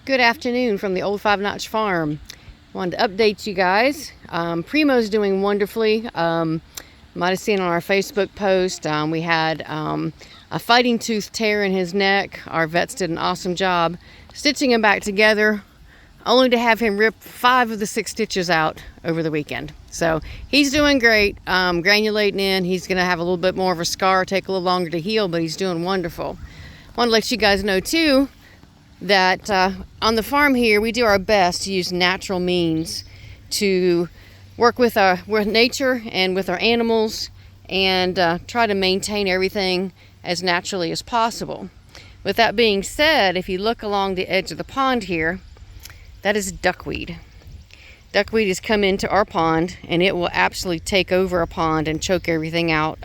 Good afternoon from the Old Five Notch Farm. Wanted to update you guys. Primo's doing wonderfully. Might have seen on our Facebook post, we had a fighting tooth tear in his neck. Our vets did an awesome job stitching him back together, only to have him rip 5 of the 6 stitches out over the weekend. So he's doing great, granulating in. He's going to have a little bit more of a scar, take a little longer to heal, but he's doing wonderful. Want to let you guys know too that on the farm here, we do our best to use natural means to work with nature and with our animals, and try to maintain everything as naturally as possible. With that being said, if you look along the edge of the pond here, that is duckweed. Duckweed has come into our pond, and it will absolutely take over a pond and choke everything out.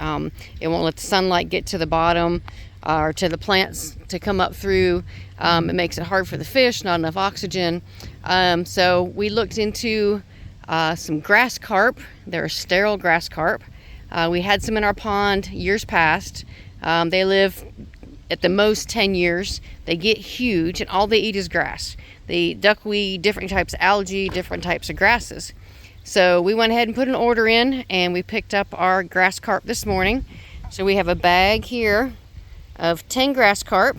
It won't let the sunlight get to the bottom or to the plants to come up through. It makes it hard for the fish, not enough oxygen. So we looked into some grass carp. They're sterile grass carp. We had some in our pond years past. They live at the most 10 years. They get huge, and all they eat is grass. They eat duckweed, different types of algae, different types of grasses. So we went ahead and put an order in, and we picked up our grass carp this morning. So we have a bag here of 10 grass carp.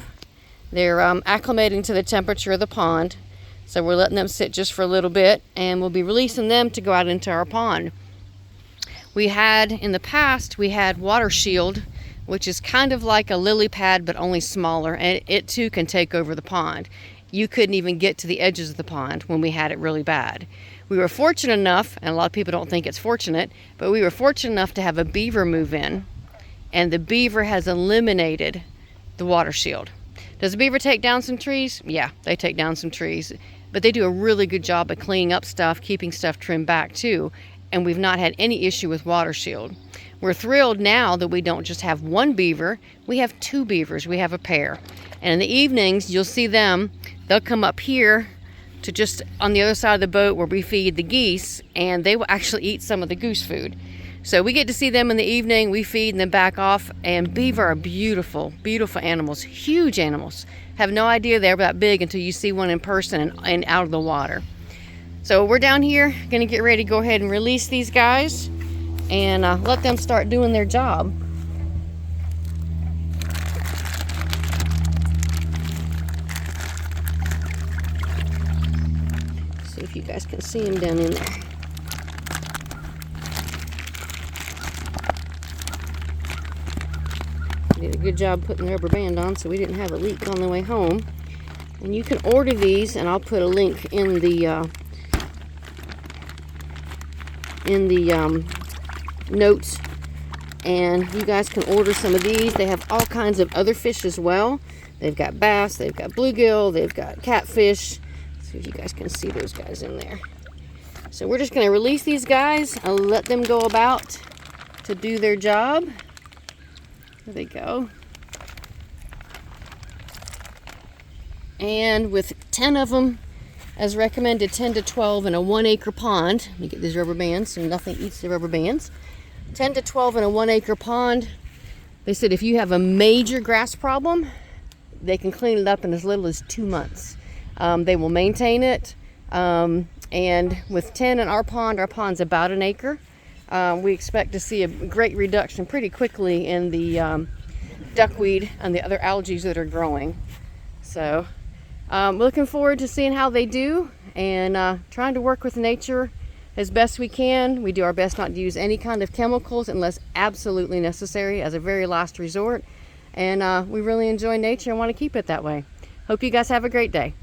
They're acclimating to the temperature of the pond. So we're letting them sit just for a little bit, and we'll be releasing them to go out into our pond. We had, in the past, we had Water Shield, which is kind of like a lily pad, but only smaller, and it too can take over the pond. You couldn't even get to the edges of the pond when we had it really bad. We were fortunate enough, and a lot of people don't think it's fortunate, but we were fortunate enough to have a beaver move in, and the beaver has eliminated the Water Shield. Does the beaver take down some trees? Yeah, they take down some trees, but they do a really good job of cleaning up stuff, keeping stuff trimmed back too, and we've not had any issue with Water Shield. We're thrilled now that we don't just have one beaver, we have 2 beavers, we have a pair. And in the evenings, you'll see them, they'll come up here to just on the other side of the boat where we feed the geese, and they will actually eat some of the goose food. So we get to see them in the evening, we feed and then back off, and beaver are beautiful, beautiful animals, huge animals. Have no idea they're that big until you see one in person and out of the water. So we're down here, gonna get ready to go ahead and release these guys and let them start doing their job. See if you guys can see them down in there. Did a good job putting the rubber band on so we didn't have a leak on the way home. And you can order these, and I'll put a link in the notes, and you guys can order some of these. They have all kinds of other fish as well. They've got bass, they've got bluegill, they've got catfish. See if you guys can see those guys in there. So we're just going to release these guys and let them go about to do their job. There they go. And with 10 of them, as recommended, 10 to 12 in a 1-acre pond. Let me get these rubber bands so nothing eats the rubber bands. 10 to 12 in a 1-acre pond. They said if you have a major grass problem, they can clean it up in as little as 2 months. They will maintain it. And with 10 in our pond's about 1 acre. We expect to see a great reduction pretty quickly in the duckweed and the other algae that are growing. So looking forward to seeing how they do, and trying to work with nature as best we can. We do our best not to use any kind of chemicals unless absolutely necessary as a very last resort. And we really enjoy nature and want to keep it that way. Hope you guys have a great day.